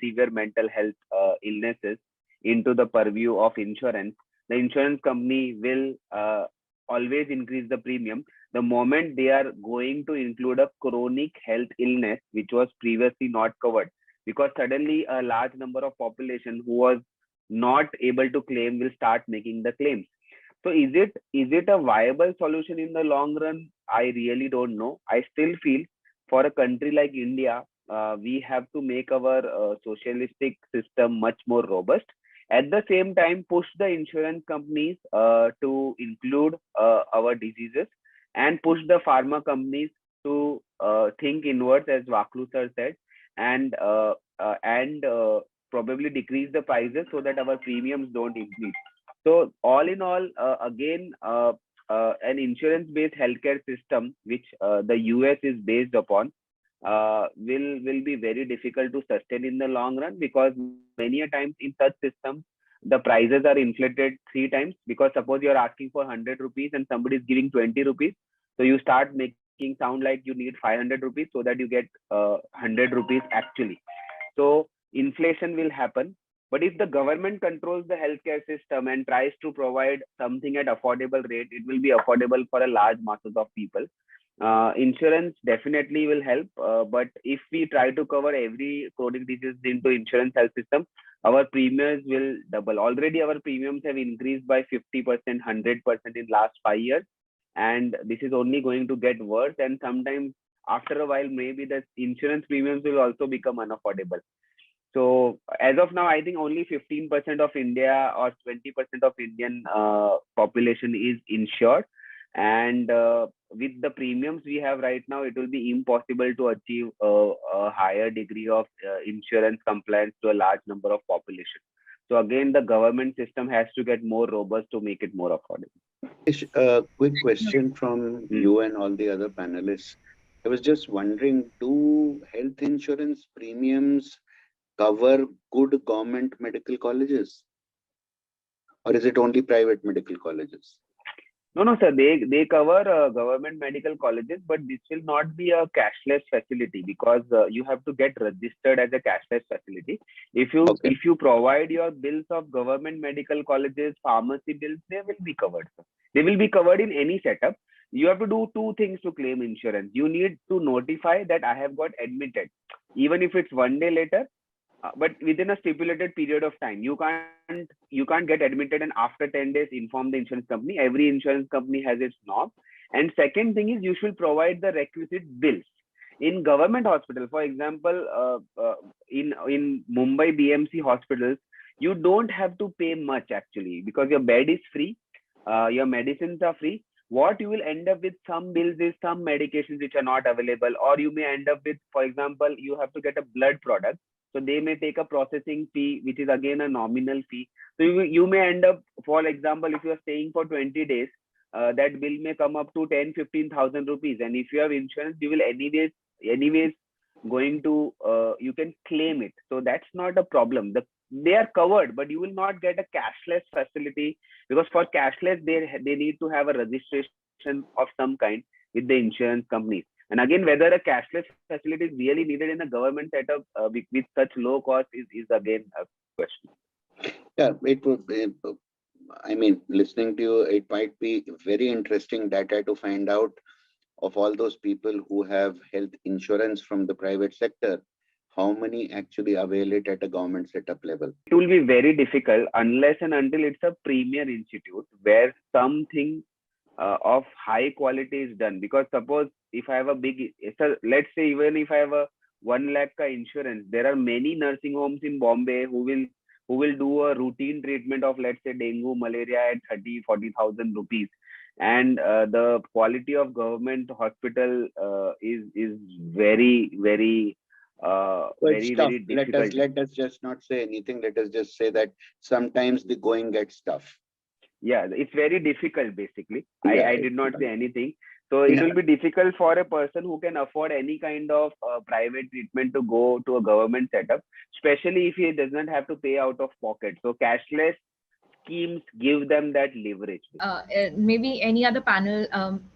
severe mental health illnesses into the purview of insurance, the insurance company will always increase the premium the moment they are going to include a chronic health illness which was previously not covered, because suddenly a large number of population who was not able to claim will start making the claims. So is it a viable solution in the long run? I really don't know. I still feel for a country like India, we have to make our socialistic system much more robust. At the same time, push the insurance companies to include our diseases and push the pharma companies to think inwards, as Wakhlu sir said, and probably decrease the prices so that our premiums don't increase. So all in all, again, an insurance-based healthcare system, which the US is based upon, will be very difficult to sustain in the long run, because many a times in such systems, the prices are inflated 3 times. Because suppose you're asking for 100 rupees and somebody is giving 20 rupees, so you start making sound like you need 500 rupees so that you get 100 rupees actually. So inflation will happen. But if the government controls the healthcare system and tries to provide something at affordable rate, it will be affordable for a large masses of people. Insurance definitely will help, but if we try to cover every chronic disease into insurance health system, our premiums will double. Already our premiums have increased by 50%, 100% in last 5 years, and this is only going to get worse. And sometimes after a while, maybe the insurance premiums will also become unaffordable. So as of now, I think only 15% of India or 20% of Indian population is insured. And with the premiums we have right now, it will be impossible to achieve a higher degree of insurance compliance to a large number of population. So again, the government system has to get more robust to make it more affordable. A quick question from you and all the other panelists. I was just wondering, do health insurance premiums cover good government medical colleges, or is it only private medical colleges? No, sir. They cover government medical colleges, but this will not be a cashless facility, because you have to get registered as a cashless facility. If you provide your bills of government medical colleges, pharmacy bills, they will be covered, sir. They will be covered in any setup. You have to do two things to claim insurance. You need to notify that I have got admitted, even if it's 1 day later, but within a stipulated period of time. You can't get admitted and after 10 days inform the insurance company. Every insurance company has its norm. And second thing is, you should provide the requisite bills. In government hospital, for example, in Mumbai BMC hospitals, you don't have to pay much actually, because your bed is free, your medicines are free. What you will end up with some bills is some medications which are not available, or you may end up with, for example, you have to get a blood product. So they may take a processing fee, which is again a nominal fee. So you may end up, for example, if you are staying for 20 days, that bill may come up to 10-15,000 rupees. And if you have insurance, you will anyways going to, you can claim it. So that's not a problem. They are covered, but you will not get a cashless facility, because for cashless, they need to have a registration of some kind with the insurance companies. And again, whether a cashless facility is really needed in a government setup with such low cost is again a question. Yeah, it would be, I mean, listening to you, it might be very interesting data to find out of all those people who have health insurance from the private sector, how many actually avail it at a government setup level. It will be very difficult unless and until it's a premier institute where something of high quality is done. Because suppose if I have a big, so let's say even if I have a 1 lakh ka insurance, there are many nursing homes in Bombay who will do a routine treatment of, let's say, dengue, malaria at 30-40,000 rupees. And the quality of government hospital is very, very very, very difficult. Let us just not say anything. Let us just say that sometimes the going gets tough. Yeah, it's very difficult basically. Yeah, I did not say anything. So it will be difficult for a person who can afford any kind of private treatment to go to a government setup, especially if he does not have to pay out of pocket. So cashless schemes give them that leverage. Maybe any other panel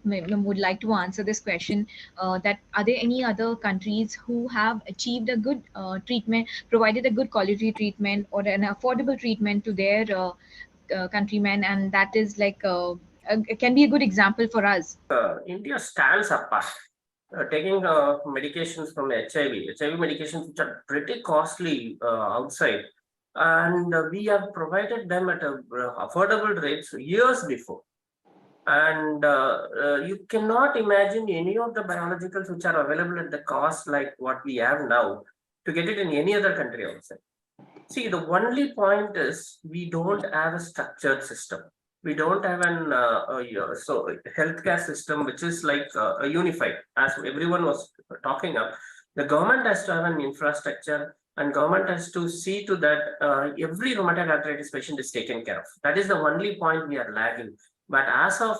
would like to answer this question, that are there any other countries who have achieved a good treatment, provided a good quality treatment or an affordable treatment to their countrymen, and that is like can be a good example for us? India stands apart. Taking medications from HIV medications which are pretty costly outside, and we have provided them at affordable rates years before. And you cannot imagine any of the biologicals which are available at the cost like what we have now to get it in any other country outside. See, the only point is we don't have a structured system. We don't have an healthcare system which is like a unified, as everyone was talking of. The government has to have an infrastructure, and government has to see to that every rheumatoid arthritis patient is taken care of. That is the only point we are lagging. But as of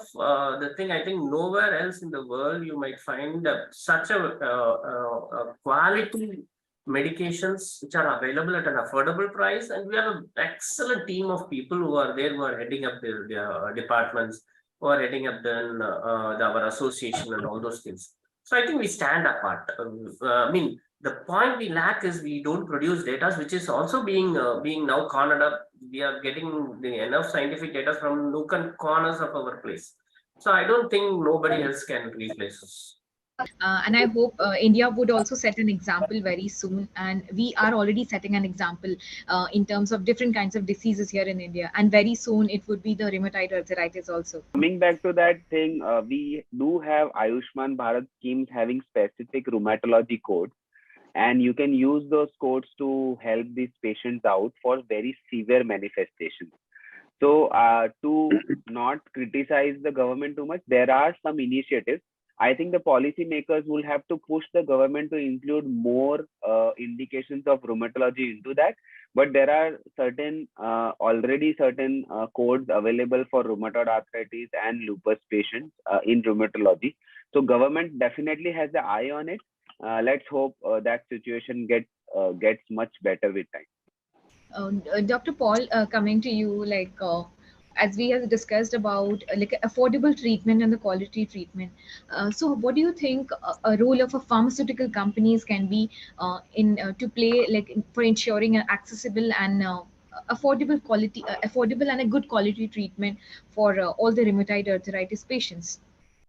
the thing, I think nowhere else in the world you might find such a quality medications which are available at an affordable price, and we have an excellent team of people who are there, who are heading up their departments, who are heading up our association and all those things. So I think we stand apart. I mean, the point we lack is we don't produce data, which is also being now cornered up. We are getting enough scientific data from nook and corners of our place. So I don't think nobody else can replace us. And I hope India would also set an example very soon. And we are already setting an example in terms of different kinds of diseases here in India. And very soon it would be the rheumatoid arthritis also. Coming back to that thing, we do have Ayushman Bharat schemes having specific rheumatology codes. And you can use those codes to help these patients out for very severe manifestations. So to not criticize the government too much, there are some initiatives. I think the policymakers will have to push the government to include more indications of rheumatology into that. But there are already certain codes available for rheumatoid arthritis and lupus patients in rheumatology. So government definitely has the eye on it. Let's hope that situation gets much better with time. Dr. Paul, coming to you, like as we have discussed about like affordable treatment and the quality treatment. So, what do you think a role of a pharmaceutical companies can be in to play, like for ensuring an accessible and affordable and a good quality treatment for all the rheumatoid arthritis patients?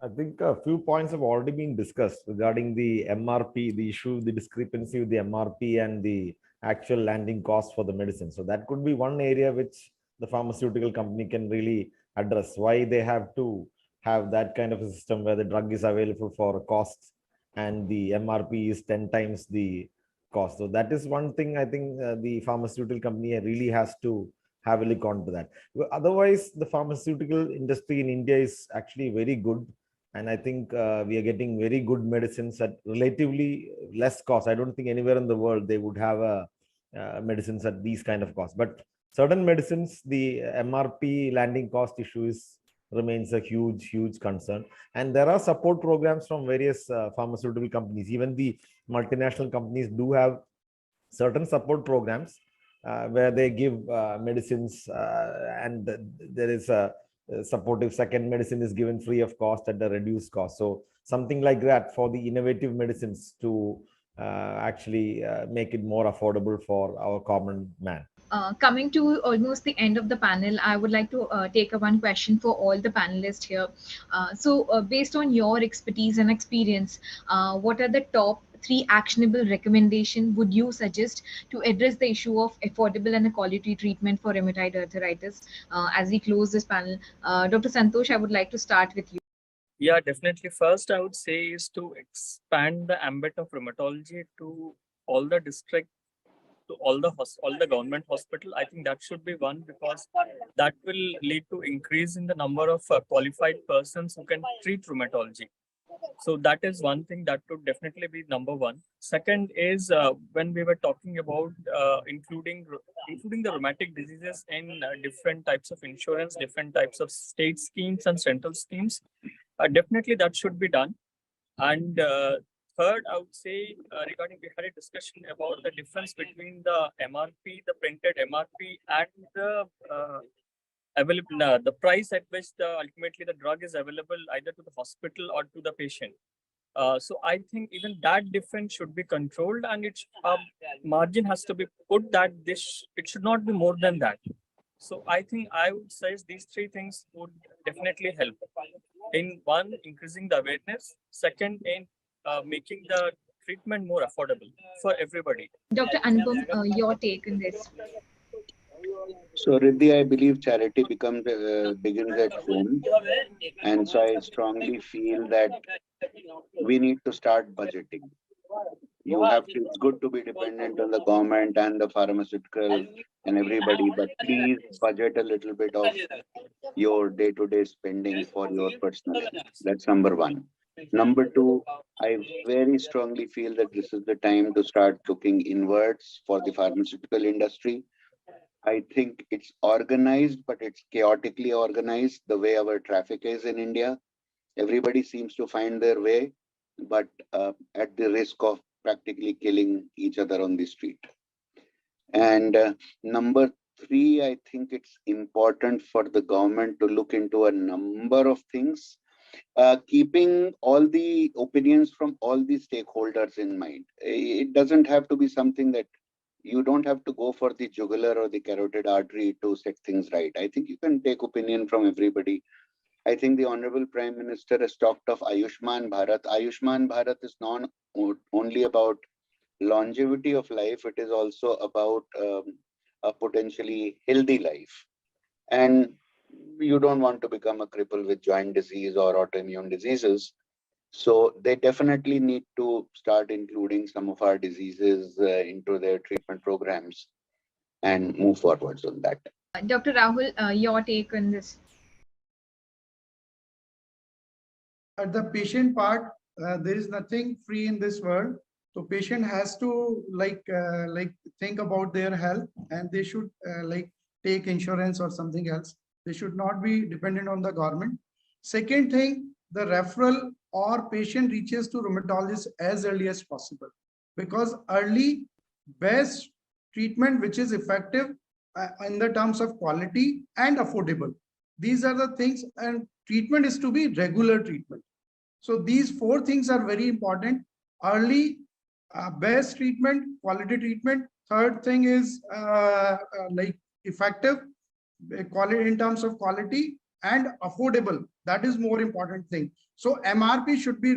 I think a few points have already been discussed regarding the MRP, the issue, the discrepancy with the MRP and the actual landing cost for the medicine. So that could be one area which the pharmaceutical company can really address, why they have to have that kind of a system where the drug is available for a cost and the MRP is 10 times the cost. So that is one thing I think the pharmaceutical company really has to have a look onto that. Otherwise, the pharmaceutical industry in India is actually very good. And I think we are getting very good medicines at relatively less cost. I don't think anywhere in the world they would have medicines at these kind of costs. But certain medicines, the MRP landing cost issue remains a huge concern. And there are support programs from various pharmaceutical companies. Even the multinational companies do have certain support programs where they give medicines and there is a supportive second medicine is given free of cost at a reduced cost. So something like that for the innovative medicines to actually make it more affordable for our common man. Coming to almost the end of the panel, I would like to take one question for all the panelists here. Based on your expertise and experience, what are the top 3 actionable recommendations would you suggest to address the issue of affordable and quality treatment for rheumatoid arthritis? As we close this panel, Dr. Santosh, I would like to start with you. Yeah, definitely. First, I would say is to expand the ambit of rheumatology to all the district, to all the government hospital. I think that should be one, because that will lead to increase in the number of qualified persons who can treat rheumatology. So that is one thing that would definitely be number one. Second is when we were talking about including the rheumatic diseases in different types of insurance, different types of state schemes and central schemes. Definitely that should be done. And third, I would say regarding, we had a discussion about the difference between the MRP, the printed MRP, and the available the price at which ultimately the drug is available either to the hospital or to the patient. So I think even that difference should be controlled, and its margin has to be put that it should not be more than that. So I think I would say these 3 things would definitely help. In one, increasing the awareness. Second, in making the treatment more affordable for everybody. Dr. Anupam, your take on this. So, Riddhi, I believe charity begins at home. And so I strongly feel that we need to start budgeting. It's good to be dependent on the government and the pharmaceutical and everybody, but please budget a little bit of your day-to-day spending for your personal health. That's number one. Number two, I very strongly feel that this is the time to start looking inwards for the pharmaceutical industry. I think it's organized, but it's chaotically organized the way our traffic is in India. Everybody seems to find their way, but at the risk of practically killing each other on the street. And number three, I think it's important for the government to look into a number of things, keeping all the opinions from all the stakeholders in mind. It doesn't have to be something that you don't have to go for the jugular or the carotid artery to set things right. I think you can take opinion from everybody. I think the Honorable Prime Minister has talked of Ayushman Bharat. Ayushman Bharat is not only about longevity of life, it is also about a potentially healthy life. And you don't want to become a cripple with joint disease or autoimmune diseases. So they definitely need to start including some of our diseases into their treatment programs and move forwards on that. Dr. Rahul, your take on this. At the patient part, there is nothing free in this world. So patient has to think about their health, and they should take insurance or something else. They should not be dependent on the government. Second thing, the referral or patient reaches to rheumatologist as early as possible, because early best treatment which is effective in the terms of quality and affordable. These are the things, and treatment is to be regular treatment. So these 4 things are very important. Early, best treatment, quality treatment. Third thing is effective, quality in terms of quality, and affordable. That is more important thing. So MRP should be,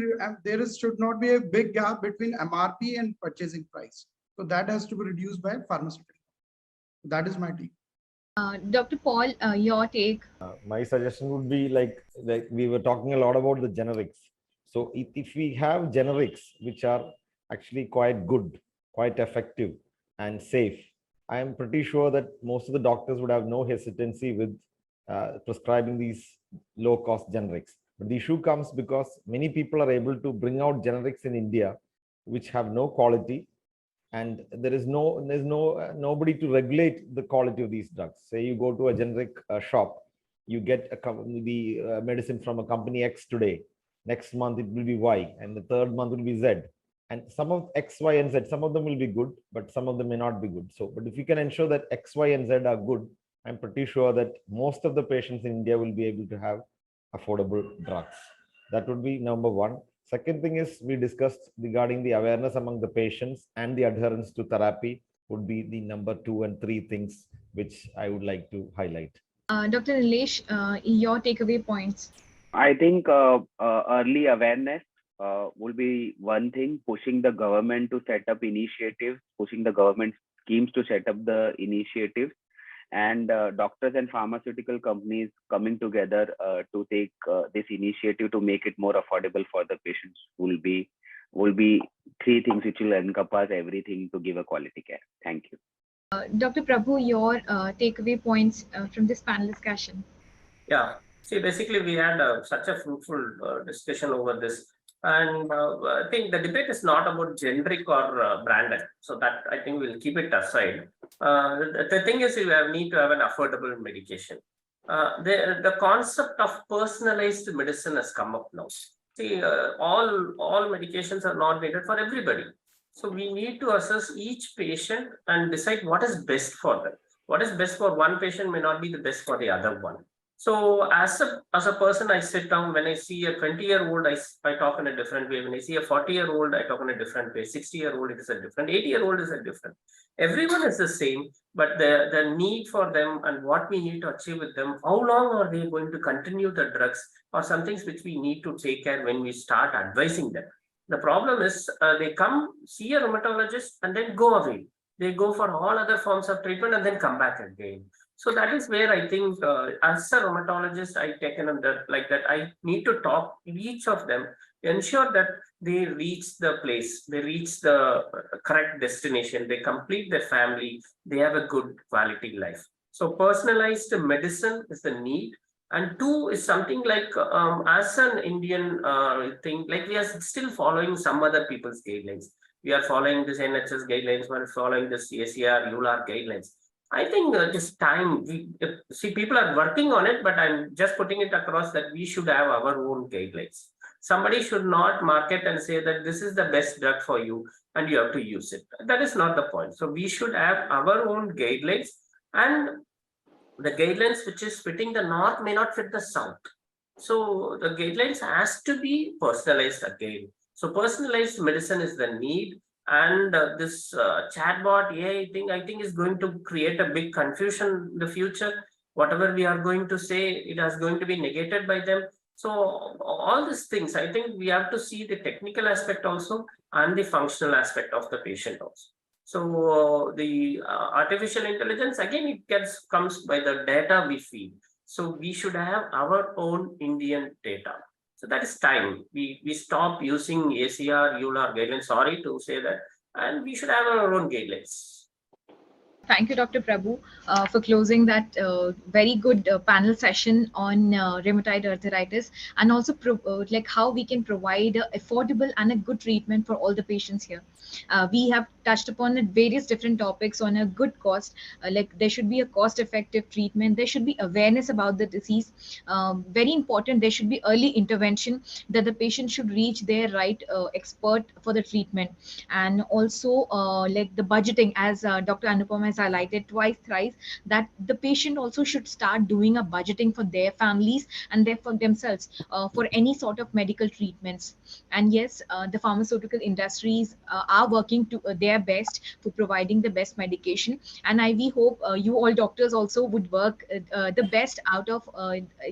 should not be a big gap between MRP and purchasing price. So that has to be reduced by pharmaceutical. That is my take. Dr. Paul, your take. My suggestion would be like we were talking a lot about the generics. So if we have generics which are actually quite good, quite effective and safe, I am pretty sure that most of the doctors would have no hesitancy with prescribing these low-cost generics. But the issue comes because many people are able to bring out generics in India which have no quality, and there's no nobody to regulate the quality of these drugs. Say you go to a generic shop, you get the medicine from a company X today. Next month it will be Y, and the third month will be Z. And some of X, Y, and Z, some of them will be good, but some of them may not be good. So, but if you can ensure that X, Y, and Z are good, I'm pretty sure that most of the patients in India will be able to have affordable drugs. That would be number one. Second thing is, we discussed regarding the awareness among the patients and the adherence to therapy would be the number 2 and 3 things which I would like to highlight. Dr. Nilesh, your takeaway points. I think early awareness will be one thing, pushing the government to set up initiatives, pushing the government schemes to set up the initiatives, and doctors and pharmaceutical companies coming together to take this initiative to make it more affordable for the patients will be 3 things which will encompass everything to give a quality care. Thank you. Dr. Prabhu, your takeaway points from this panel discussion. Yeah, see, basically we had such a fruitful discussion over this. And I think the debate is not about generic or branded. So that I think we'll keep it aside. The thing is, you need to have an affordable medication. The concept of personalized medicine has come up now. See, all medications are not needed for everybody. So we need to assess each patient and decide what is best for them. What is best for one patient may not be the best for the other one. So as a person, I sit down. When I see a 20-year-old, I talk in a different way. When I see a 40-year-old, I talk in a different way. 60-year-old, it is a different. 80-year-old is a different. Everyone is the same, but the need for them and what we need to achieve with them, how long are they going to continue the drugs, or some things which we need to take care when we start advising them. The problem is they come, see a rheumatologist, and then go away. They go for all other forms of treatment and then come back again. So that is where I think as a rheumatologist, I take on that, like that, I need to talk to each of them, ensure that they reach the place, they reach the correct destination, they complete their family, they have a good quality life. So personalized medicine is the need. And 2 is something like as an Indian thing, like we are still following some other people's guidelines. We are following this NHS guidelines, we are following this ACR, ULAR guidelines. I think this time, see, people are working on it, but I'm just putting it across that we should have our own guidelines. Somebody should not market and say that this is the best drug for you and you have to use it. That is not the point. So we should have our own guidelines, and the guidelines which is fitting the north may not fit the south. So the guidelines has to be personalized again. So personalized medicine is the need. And this chatbot AI thing, I think, is going to create a big confusion in the future. Whatever we are going to say, it is going to be negated by them. So all these things, I think we have to see the technical aspect also and the functional aspect of the patient also. So the artificial intelligence, again, it comes by the data we feed. So we should have our own Indian data. So that is time. We stop using ACR, ULAR guidelines, sorry to say that, and we should have our own guidelines. Thank you, Dr. Prabhu, for closing that very good panel session on rheumatoid arthritis, and also like how we can provide affordable and a good treatment for all the patients here. We have touched upon various different topics on a good cost, like there should be a cost-effective treatment, there should be awareness about the disease. Very important, there should be early intervention, that the patient should reach their right expert for the treatment, and also like the budgeting, as Dr. Anupam has highlighted twice, thrice, that the patient also should start doing a budgeting for their families and for themselves for any sort of medical treatments. And yes, the pharmaceutical industries are working to their best for providing the best medication. And we hope you all doctors also would work the best out of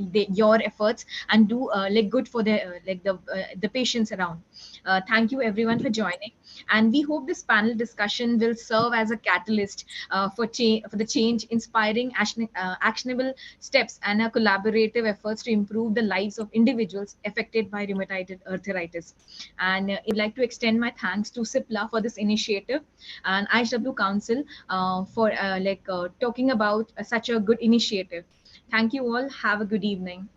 your efforts and do like good for the patients around. Thank you everyone for joining, and we hope this panel discussion will serve as a catalyst for the change, inspiring actionable steps and collaborative efforts to improve the lives of individuals affected by rheumatoid arthritis. And I'd like to extend my thanks to Cipla for this initiative Initiative and IHW Council for talking about such a good initiative. Thank you all. Have a good evening.